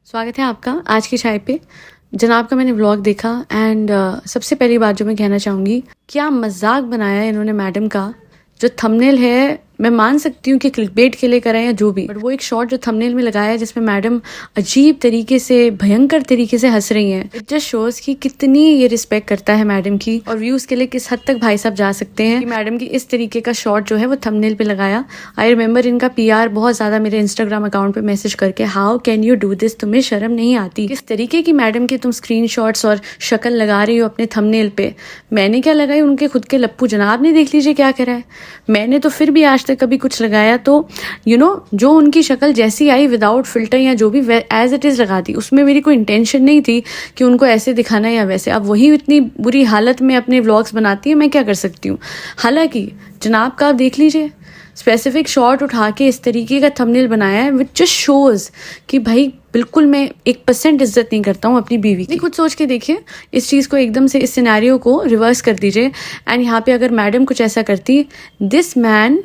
स्वागत है आपका आज की चाय पे। जनाब का मैंने व्लॉग देखा एंड सबसे पहली बात जो मैं कहना चाहूँगी, क्या मजाक बनाया है इन्होंने मैडम का। जो थंबनेल है मैं मान सकती हूँ कि क्लिकबेट के लिए कराएं या जो भी, बट वो एक शॉट जो थंबनेल में लगाया है जिसमें मैडम अजीब तरीके से, भयंकर तरीके से हंस रही हैं। इट जस्ट शोज कि कितनी ये रिस्पेक्ट करता है मैडम की और व्यूज के लिए किस हद तक भाई साहब जा सकते हैं कि मैडम की इस तरीके का शॉट जो है वो थंबनेल पे लगाया। आई रिमेम्बर इनका PR बहुत ज्यादा मेरे इंस्टाग्राम अकाउंट पे मैसेज करके, how can you do this, तुम्हें शर्म नहीं आती, किस तरीके की मैडम के तुम स्क्रीनशॉट्स और शक्ल लगा रही हो अपने थंबनेल पे। मैंने क्या लगाई, उनके खुद के लप्पू जनाब ने देख लीजिए क्या करा है। मैंने तो फिर भी आज तक कभी कुछ लगाया तो जो उनकी शक्ल जैसी आई विदाउट फिल्टर या जो भी एज इट इज लगा दी, उसमें मेरी कोई इंटेंशन नहीं थी कि उनको ऐसे दिखाना या वैसे। अब वही इतनी बुरी हालत में अपने व्लॉग्स बनाती है, मैं क्या कर सकती हूँ। हालांकि जनाब का आप देख लीजिए, स्पेसिफिक शॉट उठा के इस तरीके का थंबनेल बनाया है विच जस्ट शोज कि भाई बिल्कुल मैं 1% इज्जत नहीं करता हूँ अपनी बीवी की। खुद सोच के देखिए इस चीज़ को, एकदम से इस सिनेरियो को रिवर्स कर दीजिए एंड यहाँ पे अगर मैडम कुछ ऐसा करती, this man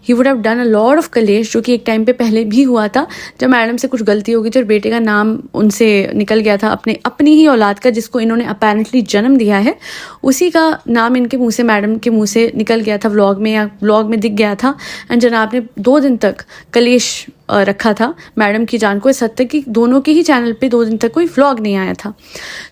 he would have done a lot of कलेश, जो कि एक टाइम पे पहले भी हुआ था जब मैडम से कुछ गलती हो गई थी और बेटे का नाम उनसे निकल गया था, अपनी ही औलाद का जिसको इन्होंने अपेरेंटली जन्म दिया है, उसी का नाम इनके मुंह से, मैडम के मुंह से निकल गया था व्लॉग में, या व्लॉग में दिख गया था। एंड जनाब ने 2 दिन तक कलेश रखा था मैडम की जान को, इस हद तक कि दोनों के ही चैनल पे 2 दिन तक कोई व्लॉग नहीं आया था।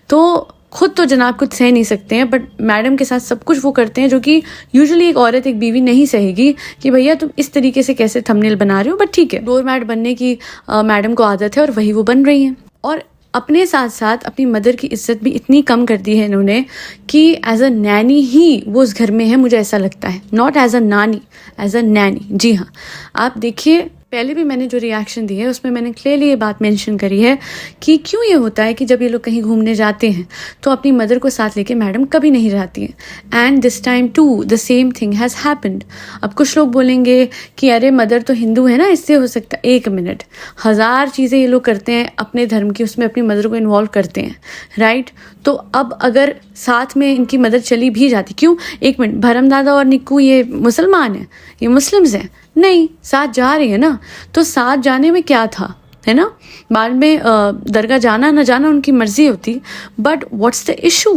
तो खुद तो जनाब कुछ सह नहीं सकते हैं, बट मैडम के साथ सब कुछ वो करते हैं जो कि यूजुअली एक औरत, एक बीवी नहीं सहेगी कि भैया तुम इस तरीके से कैसे थंबनेल बना रहे हो। बट ठीक है, डोरमैट बनने की मैडम को आदत है और वही वो बन रही हैं। और अपने साथ साथ अपनी मदर की इज्जत भी इतनी कम कर दी है इन्होंने कि एज अ नैनी ही वो उस घर में है, मुझे ऐसा लगता है। नॉट एज अ नानी, एज अ नैनी। जी हाँ, आप देखिए पहले भी मैंने जो रिएक्शन दी है उसमें मैंने क्लियरली ये बात मेंशन करी है कि क्यों ये होता है कि जब ये लोग कहीं घूमने जाते हैं तो अपनी मदर को साथ लेके मैडम कभी नहीं जाती है। And this time to the same thing has happened. अब कुछ लोग बोलेंगे कि अरे मदर तो हिंदू है ना, इससे हो सकता है। 1 मिनट, 1000 चीज़ें ये लोग करते हैं अपने धर्म की, उसमें अपनी मदर को इन्वॉल्व करते हैं, राइट। तो अब अगर साथ में इनकी मदर चली भी जाती, क्यों, 1 मिनट, भरम दादा और निक्कू ये मुसलमान है, ये मुस्लिम्स हैं? नहीं, साथ जा रही है ना, तो साथ जाने में क्या था, है ना। बाद में दरगाह जाना न जाना उनकी मर्जी होती, बट व्हाट्स द इशू।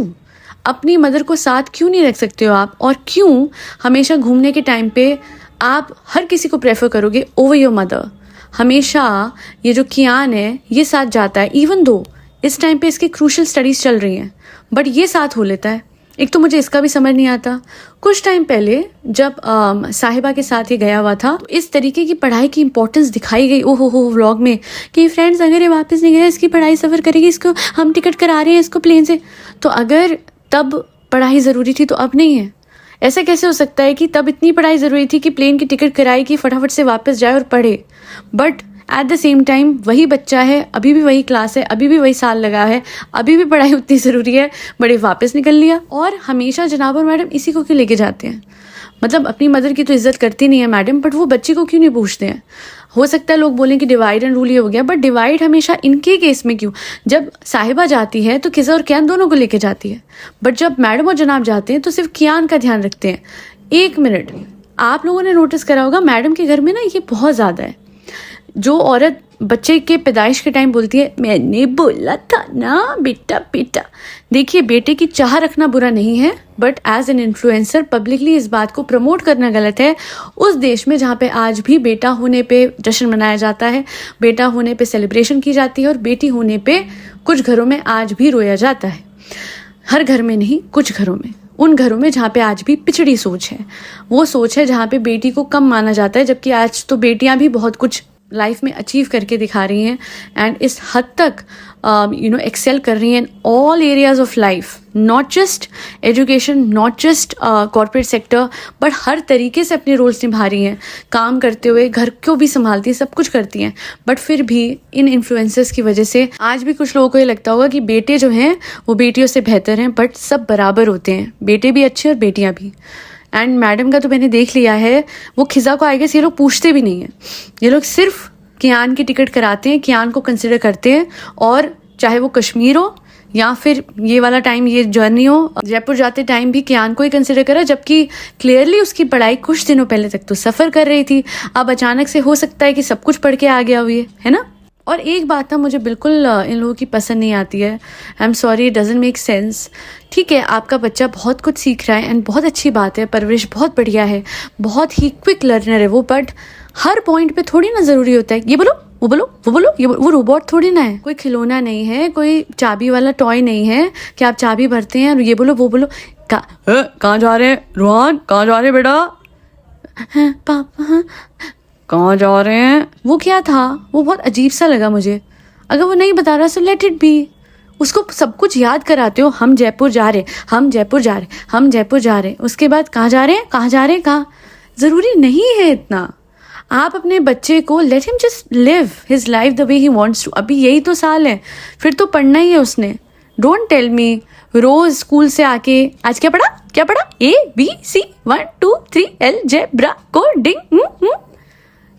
अपनी मदर को साथ क्यों नहीं रख सकते हो आप, और क्यों हमेशा घूमने के टाइम पे आप हर किसी को प्रेफर करोगे ओवर योर मदर। हमेशा ये जो कियान है ये साथ जाता है, इवन दो इस टाइम पे इसकी क्रूशल स्टडीज चल रही हैं, बट ये साथ हो लेता है। एक तो मुझे इसका भी समझ नहीं आता। कुछ टाइम पहले जब साहिबा के साथ ये गया हुआ था, तो इस तरीके की पढ़ाई की इंपॉर्टेंस दिखाई गई ओहो हो व्लॉग में कि फ्रेंड्स अगर ये वापस नहीं गया, इसकी पढ़ाई सफ़र करेगी, इसको हम टिकट करा रहे हैं इसको प्लेन से। तो अगर तब पढ़ाई ज़रूरी थी तो अब नहीं है? ऐसा कैसे हो सकता है कि तब इतनी पढ़ाई ज़रूरी थी कि प्लेन की टिकट कराई कि फटाफट से वापस जाए और पढ़े, but at the same time वही बच्चा है, अभी भी वही क्लास है, अभी भी वही साल लगा है, अभी भी पढ़ाई उतनी ज़रूरी है, बड़े वापस निकल लिया। और हमेशा जनाब और मैडम इसी को क्यों लेके जाते हैं? मतलब अपनी मदर की तो इज्जत करती नहीं है मैडम, बट वो बच्ची को क्यों नहीं पूछते हैं? हो सकता है लोग बोलें कि डिवाइड एंड रूल ये हो गया, बट डिवाइड हमेशा इनके केस में क्यों? जब साहिबा जाती है तो किसा और कियान दोनों को लेके जाती है, बट जब मैडम और जनाब जाते हैं तो सिर्फ कियान का ध्यान रखते हैं। 1 मिनट, आप लोगों ने नोटिस करा होगा मैडम के घर में ना ये बहुत ज़्यादा है। जो औरत बच्चे के पैदाइश के टाइम बोलती है मैंने बोला था ना बेटा बेटा। देखिए, बेटे की चाह रखना बुरा नहीं है, but as an influencer publicly इस बात को प्रमोट करना गलत है। उस देश में जहाँ पे आज भी बेटा होने पे जश्न मनाया जाता है, बेटा होने पे सेलिब्रेशन की जाती है, और बेटी होने पे कुछ घरों में आज भी रोया जाता है। हर घर में नहीं, कुछ घरों में, उन घरों में जहाँ पे आज भी पिछड़ी सोच है, वो सोच है जहाँ पे बेटी को कम माना जाता है, जबकि आज तो बेटियां भी बहुत कुछ लाइफ में अचीव करके दिखा रही हैं एंड इस हद तक एक्सेल कर रही हैं in all areas of life, not just education, not just corporate sector, but हर तरीके से अपने रोल्स निभा रही हैं, काम करते हुए घर को भी संभालती हैं, सब कुछ करती हैं। बट फिर भी इन इन्फ्लुएंसर्स की वजह से आज भी कुछ लोगों को ये लगता होगा कि बेटे जो हैं वो बेटियों से बेहतर हैं, बट सब बराबर होते हैं, बेटे भी अच्छे और बेटियां भी। एंड मैडम का तो मैंने देख लिया है, वो खिजा को आई गेस ये लोग पूछते भी नहीं है, ये लोग सिर्फ कियान की टिकट कराते हैं, कियान को कंसिडर करते हैं, और चाहे वो कश्मीर हो या फिर ये वाला टाइम, ये जर्नी हो, जयपुर जाते टाइम भी कियान को ही कंसिडर करा, जबकि क्लियरली उसकी पढ़ाई कुछ दिनों पहले तक तो सफ़र कर रही थी। अब अचानक से हो सकता है कि सब कुछ पढ़ के आ गया हुई है ना। और एक बात ना मुझे बिल्कुल इन लोगों की पसंद नहीं आती है। I am sorry, it doesn't make sense. ठीक है, आपका बच्चा बहुत कुछ सीख रहा है एंड बहुत अच्छी बात है, परवरिश बहुत बढ़िया है, बहुत ही क्विक लर्नर है वो, बट हर पॉइंट पे थोड़ी ना ज़रूरी होता है ये बोलो वो बोलो वो बोलो ये वो रोबोट थोड़ी ना है, कोई खिलौना नहीं है, कोई चाबी वाला टॉय नहीं है कि आप चाबी भरते हैं और ये बोलो वो बोलो। कहाँ जा रहे हैं रोहन, कहाँ जा रहे हैं बेटा? हाँ पापा, हाँ कहाँ जा रहे हैं? वो क्या था, वो बहुत अजीब सा लगा मुझे। अगर वो नहीं बता रहा सो लेट इट बी। उसको सब कुछ याद कराते हो, हम जयपुर जा रहे, हम जयपुर जा रहे, हम जयपुर जा रहे, उसके बाद कहाँ जा रहे हैं, कहाँ जा रहे हैं, कहाँ? ज़रूरी नहीं है इतना। आप अपने बच्चे को let him just live his life the way he wants to. अभी यही तो साल है, फिर तो पढ़ना ही है उसने। डोंट टेल मी रोज स्कूल से आके आज क्या पढ़ा, क्या पढ़ा, ABC 1 2 3 अलजेब्रा कोडिंग।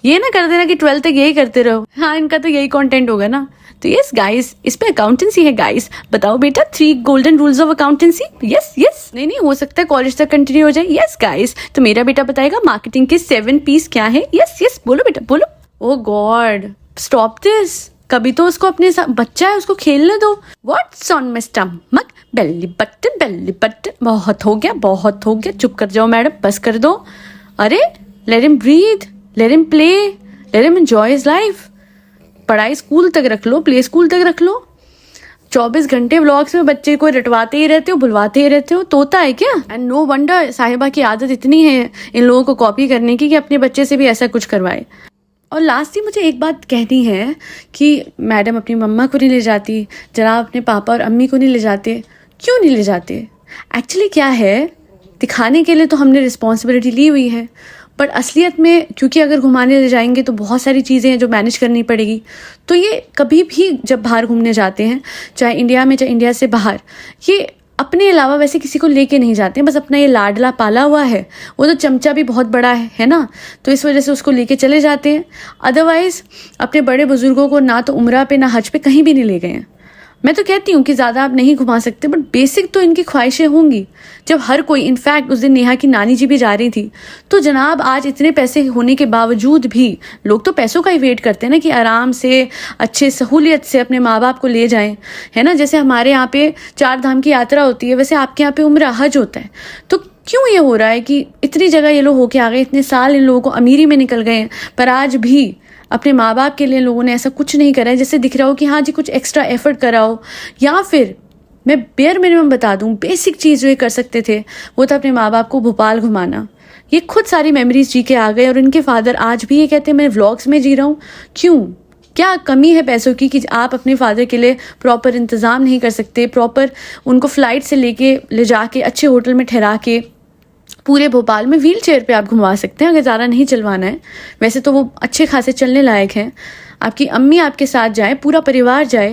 ये ना कर देना कि 12th तक यही करते रहो। हाँ, इनका तो यही कंटेंट होगा ना। तो यस गाइस, इस पे अकाउंटेंसी है गाइस। बताओ बेटा 3 golden rules of accountancy. Yes yes, नहीं हो सकता है कॉलेज तक कंटिन्यू हो जाए। यस गाइस, तो मेरा बेटा बताएगा मार्केटिंग के 7 P's क्या है। यस यस, बोलो बेटा बोलो। ओ गॉड, स्टॉप दिस। कभी तो उसको अपने साथ, बच्चा है उसको खेलने दो। What's on my stomach, belly button belly button. बहुत हो गया, बहुत हो गया, चुप कर जाओ मैडम, बस कर दो। अरे let him breathe, let him play, let him enjoy his life. पढ़ाई स्कूल तक रख लो, प्ले स्कूल तक रख लो। 24 घंटे व्लॉग्स में बच्चे को रटवाते ही रहते हो, बुलवाते ही रहते हो। तोता है क्या? एंड नो वंडर साहिबा की आदत इतनी है इन लोगों को कॉपी करने की कि अपने बच्चे से भी ऐसा कुछ करवाए। और लास्टली मुझे एक बात कहनी है कि मैडम अपनी मम्मा को नहीं ले जाती, जनाब अपने पापा और अम्मी को नहीं ले जाते। क्यों नहीं ले जाते? एक्चुअली क्या है, दिखाने के लिए तो हमने रिस्पॉन्सिबिलिटी ली हुई है, बट असलियत में क्योंकि अगर घुमाने ले जाएंगे तो बहुत सारी चीज़ें हैं जो मैनेज करनी पड़ेगी। तो ये कभी भी जब बाहर घूमने जाते हैं, चाहे इंडिया में चाहे इंडिया से बाहर, ये अपने अलावा वैसे किसी को लेके नहीं जाते हैं। बस अपना ये लाडला पाला हुआ है, वो तो चमचा भी बहुत बड़ा है ना, तो इस वजह से उसको लेके चले जाते हैं। अदरवाइज़ अपने बड़े बुजुर्गों को ना तो उम्रा पे ना हज पे कहीं भी नहीं ले गए हैं। मैं तो कहती हूँ कि ज़्यादा आप नहीं घुमा सकते, बट बेसिक तो इनकी ख्वाहिशें होंगी। जब हर कोई, इनफैक्ट उस दिन नेहा की नानी जी भी जा रही थी, तो जनाब आज इतने पैसे होने के बावजूद भी लोग तो पैसों का ही वेट करते हैं ना कि आराम से अच्छे सहूलियत से अपने माँ बाप को ले जाएं, है ना। जैसे हमारे यहाँ पे 4 धाम की यात्रा होती है, वैसे आपके यहाँ पे उम्रा हज होता है। तो क्यों ये हो रहा है कि इतनी जगह ये लोग होके आ गए, इतने साल इन लोगों को अमीरी में निकल गए हैं, पर आज भी अपने माँ बाप के लिए लोगों ने ऐसा कुछ नहीं करा है जिससे दिख रहा हो कि हाँ जी कुछ एक्स्ट्रा एफर्ट कराओ। या फिर मैं बेयर मिनिमम बता दूं, बेसिक चीज़ जो ये कर सकते थे वो था अपने माँ बाप को भोपाल घुमाना। ये खुद सारी मेमोरीज जी के आ गए, और इनके फादर आज भी ये कहते हैं मैं व्लॉग्स में जी रहा हूँ। क्यों? क्या कमी है पैसों की कि आप अपने फादर के लिए प्रॉपर इंतज़ाम नहीं कर सकते, प्रॉपर उनको फ़्लाइट से ले जाके अच्छे होटल में ठहरा के पूरे भोपाल में व्हील चेयर पे आप घुमा सकते हैं अगर ज़्यादा नहीं चलवाना है। वैसे तो वो अच्छे खासे चलने लायक हैं। आपकी अम्मी आपके साथ जाए, पूरा परिवार जाए।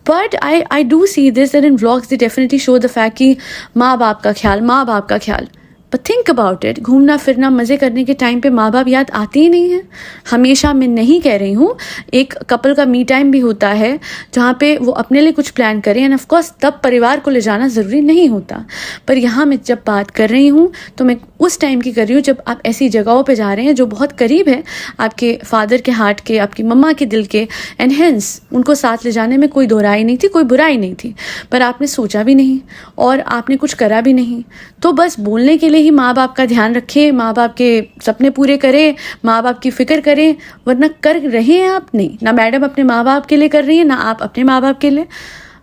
But I do see this that in vlogs they definitely show the fact कि माँ बाप का ख्याल, माँ बाप का ख्याल। बट थिंक अबाउट इट, घूमना फिरना मज़े करने के टाइम पे माँ बाप याद आते ही नहीं है हमेशा। मैं नहीं कह रही हूँ, एक कपल का मी टाइम भी होता है जहाँ पे वो अपने लिए कुछ प्लान करें, एंड ऑफ कोर्स तब परिवार को ले जाना ज़रूरी नहीं होता। पर यहाँ मैं जब बात कर रही हूँ तो मैं उस टाइम की कर रही हूँ जब आप ऐसी जगहों पे जा रहे हैं जो बहुत करीब है आपके फादर के हार्ट के, आपकी मम्मा के दिल के, एंड हेंस उनको साथ ले जाने में कोई दोहराई नहीं थी, कोई बुराई नहीं थी। पर आपने सोचा भी नहीं और आपने कुछ करा भी नहीं। तो बस बोलने के लिए ही माँ बाप का ध्यान रखें, माँ बाप के सपने पूरे करें, माँ बाप की फिक्र करें, वरना कर रहे हैं आप नहीं। ना मैडम अपने माँ बाप के लिए कर रही है, ना आप अपने माँ बाप के लिए।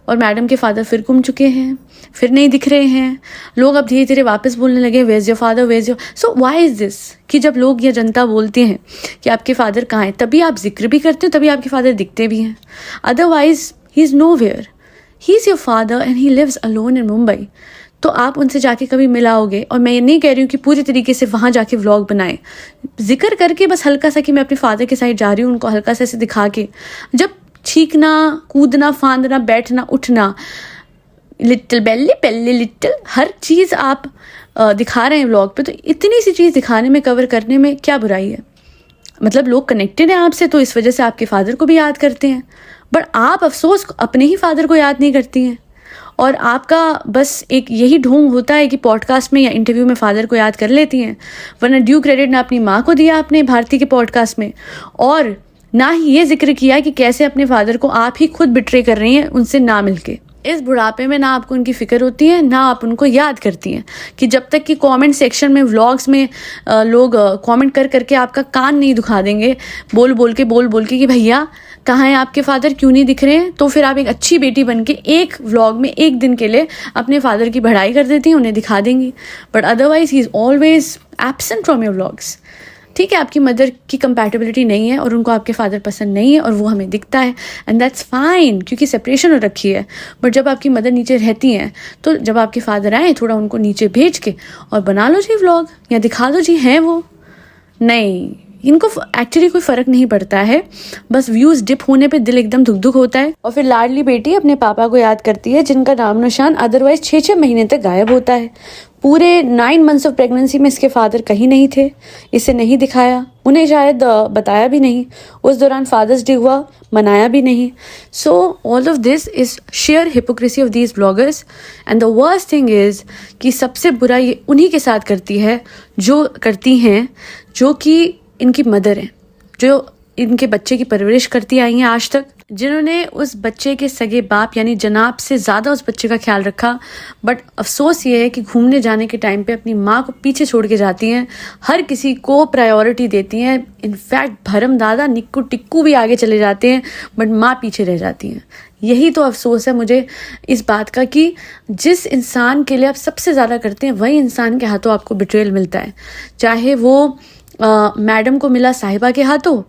और मैडम के फादर फिर गुम चुके हैं, फिर नहीं दिख रहे हैं। लोग अब धीरे धीरे वापस बोलने लगे where is your father, where is your. So why is this कि जब लोग या जनता बोलते हैं कि आपके फादर कहाँ हैं, तभी आप जिक्र भी करते हो, तभी आपके फादर दिखते भी हैं। Otherwise he is nowhere. He is your father and he lives alone in Mumbai. तो आप उनसे जाके कभी मिलाओगे। और मैं ये नहीं कह रही हूँ कि पूरी तरीके से वहाँ जाके व्लॉग बनाएं, जिक्र करके बस हल्का सा कि मैं अपने फादर के साइड जा रही हूँ, उनको हल्का सा ऐसे दिखा के। जब छींकना, कूदना, फांदना, बैठना, उठना, लिटिल बेली पेल्ली लिटिल, हर चीज़ आप दिखा रहे हैं व्लॉग पे, तो इतनी सी चीज़ दिखाने में, कवर करने में क्या बुराई है? मतलब लोग कनेक्टेड हैं आपसे, तो इस वजह से आपके फादर को भी याद करते हैं। बट आप अफसोस अपने ही फादर को याद नहीं करती हैं। और आपका बस एक यही ढोंग होता है कि पॉडकास्ट में या इंटरव्यू में फादर को याद कर लेती हैं, वरना ड्यू क्रेडिट ना अपनी माँ को दिया आपने भारती के पॉडकास्ट में, और ना ही ये जिक्र किया कि कैसे अपने फादर को आप ही खुद बिट्रे कर रही हैं उनसे ना मिलके। इस बुढ़ापे में ना आपको उनकी फिक्र होती है, ना आप उनको याद करती हैं कि जब तक कि कमेंट सेक्शन में व्लॉग्स में लोग कमेंट कर करके आपका कान नहीं दुखा देंगे बोल बोल के कि भैया कहाँ हैं आपके फादर, क्यों नहीं दिख रहे हैं, तो फिर आप एक अच्छी बेटी बन के एक व्लॉग में एक दिन के लिए अपने फादर की बढ़ाई कर देती हैं, उन्हें दिखा देंगी। But otherwise he is always absent from your vlogs. ठीक है, आपकी मदर की कंपैटिबिलिटी नहीं है और उनको आपके फादर पसंद नहीं है और वो हमें दिखता है, एंड दैट्स फाइन, क्योंकि सेपरेशन हो रखी है। बट जब आपकी मदर नीचे रहती हैं तो जब आपके फादर आए थोड़ा उनको नीचे भेज के और बना लो जी व्लॉग या दिखा दो जी हैं वो। नहीं, इनको एक्चुअली कोई फ़र्क नहीं पड़ता है, बस व्यूज़ डिप होने पे दिल एकदम धुक धुक होता है। और फिर लाडली बेटी अपने पापा को याद करती है जिनका नाम निशान अदरवाइज 6-6 महीने तक गायब होता है। पूरे 9 मंथ्स ऑफ प्रेगनेंसी में इसके फादर कहीं नहीं थे, इसे नहीं दिखाया, उन्हें शायद बताया भी नहीं, उस दौरान फादर्स डे हुआ मनाया भी नहीं। So all of this is share hypocrisy of these bloggers, and the worst thing is कि सबसे बुरा ये उन्हीं के साथ करती हैं जो कि इनकी मदर हैं, जो इनके बच्चे की परवरिश करती आई हैं आज तक, जिन्होंने उस बच्चे के सगे बाप यानी जनाब से ज़्यादा उस बच्चे का ख्याल रखा। बट अफसोस ये है कि घूमने जाने के टाइम पे अपनी माँ को पीछे छोड़ के जाती हैं, हर किसी को प्रायोरिटी देती हैं, इनफैक्ट भरम दादा निक्कू टिक्कू भी आगे चले जाते हैं, बट माँ पीछे रह जाती हैं। यही तो अफसोस है मुझे इस बात का कि जिस इंसान के लिए आप सबसे ज़्यादा करते हैं वही इंसान के हाथों आपको बिट्रेयल मिलता है, चाहे वो मैडम को मिला साहिबा के हाथों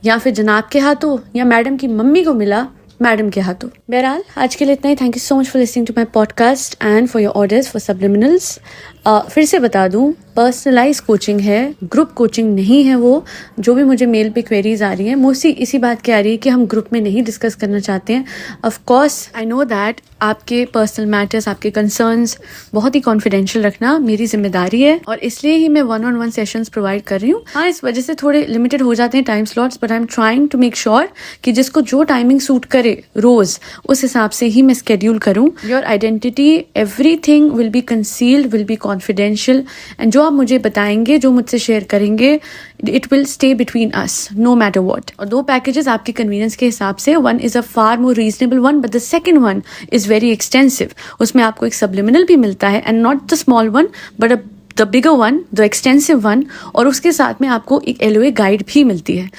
या फिर जनाब के हाथों या मैडम की मम्मी को मिला मैडम के हाथों। बहरहाल आज के लिए इतना ही। Thank you so much for listening to my podcast and for your orders for subliminals. फिर से बता दूं, पर्सनलाइज कोचिंग है, ग्रुप कोचिंग नहीं है। वो जो भी मुझे मेल पे क्वेरीज आ रही हैं मोस्टली इसी बात की आ रही है कि हम ग्रुप में नहीं डिस्कस करना चाहते हैं। Of course I know that आपके पर्सनल मैटर्स, आपके कंसर्न्स बहुत ही कॉन्फिडेंशियल रखना मेरी जिम्मेदारी है और इसलिए ही मैं 1-on-1 सेशंस प्रोवाइड कर रही हूँ। हाँ, इस वजह से थोड़े लिमिटेड हो जाते हैं time slots, but I am trying to make sure कि जिसको जो टाइमिंग सूट करे रोज उस हिसाब से ही मैं स्केड्यूल करूँ। Your identity, everything will be concealed, will be confidential, and जो आप मुझे बताएंगे, जो मुझसे शेयर करेंगे, it will stay between us know matter what. और 2 पैकेजेस आपके कन्वीनियंस के हिसाब से, one is a far more reasonable one but the second one is very extensive. उसमें आपको एक सब्लिमिनल भी मिलता है, and not the small one but the bigger one, the extensive one, और उसके साथ में आपको एक LOA गाइड भी मिलती है।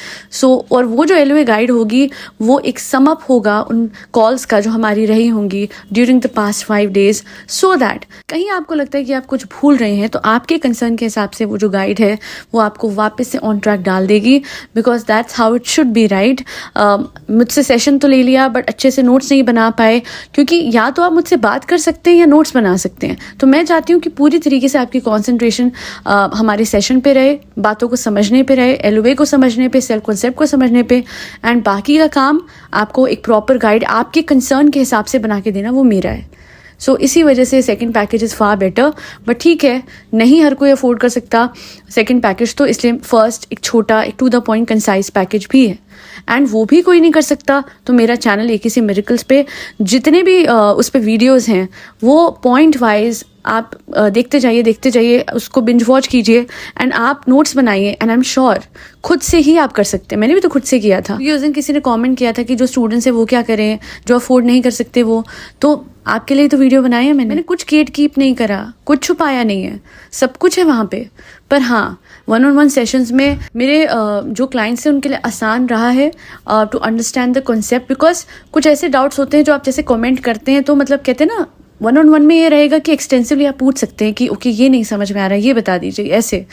और वो जो LOA गाइड होगी वो एक सम अप होगा उन कॉल्स का जो हमारी रही होंगी during the past 5 days, so that कहीं आपको लगता है कि आप कुछ भूल रहे हैं तो आपके कंसर्न के हिसाब से वो जो गाइड है वो आपको वापस से ऑन ट्रैक डाल देगी, because that's how it should be, right. मुझसे सेशन तो ले लिया बट अच्छे से नोट्स नहीं बना पाए, क्योंकि या तो आप मुझसे बात कर सकते हैं या नोट्स बना सकते हैं। तो मैं चाहती हूँ कि पूरी तरीके से आपकी कंसंट्रेशन हमारे सेशन पे रहे, बातों को समझने पे रहे, LOA को समझने पे, सेल्फ कॉन्सेप्ट को समझने पे, एंड बाकी का काम आपको एक प्रॉपर गाइड आपके कंसर्न के हिसाब से बना के देना वो मेरा है। सो इसी वजह से second package is far better. But ठीक है, नहीं हर कोई अफोर्ड कर सकता सेकंड पैकेज, तो इसलिए फर्स्ट एक छोटा, एक to the point concise package भी है, एंड वो भी कोई नहीं कर सकता तो मेरा चैनल AKC मिरेकल्स पे जितने भी उस पर वीडियोज़ हैं वो पॉइंट वाइज आप देखते जाइए, उसको बिंज वॉच कीजिए एंड आप नोट्स बनाइए, एंड आई एम श्योर खुद से ही आप कर सकते हैं। मैंने भी तो खुद से किया था। उस दिन किसी ने कमेंट किया था कि जो स्टूडेंट्स हैं वो क्या करें, जो अफोर्ड नहीं कर सकते वो, तो आपके लिए तो वीडियो बनाई है मैंने कुछ गेट कीप नहीं करा, कुछ छुपाया नहीं है, सब कुछ है वहाँ पे। पर हाँ, 1-on-1 सेशंस में मेरे जो क्लाइंट्स हैं उनके लिए आसान रहा है to understand the concept, because कुछ ऐसे डाउट्स होते हैं जो आप जैसे कमेंट करते हैं तो मतलब कहते हैं ना 1-on-1 में ये रहेगा कि एक्सटेंसिवली आप पूछ सकते हैं कि ओके ये नहीं समझ में आ रहा है, ये बता दीजिए, ऐसे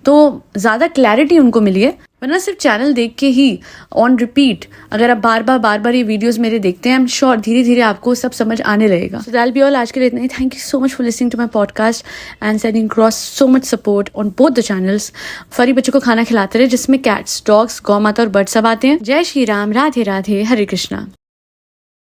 तो ज़्यादा क्लैरिटी उनको मिली है। वरना सिर्फ चैनल देख के ही ऑन रिपीट अगर आप बार बार ये वीडियोस मेरे देखते हैं, आई एम श्योर धीरे धीरे आपको सब समझ आने लगेगा। सो दैट बी ऑल आज के लिए इतना ही। Thank you so much for listening to my podcast and sending cross so much support on both the channels. फरी बच्चों को खाना खिलाते रहे जिसमें कैट्स, डॉग्स, गौ माता और बर्ड सब आते हैं। जय श्री राम, राधे राधे, हरे कृष्णा।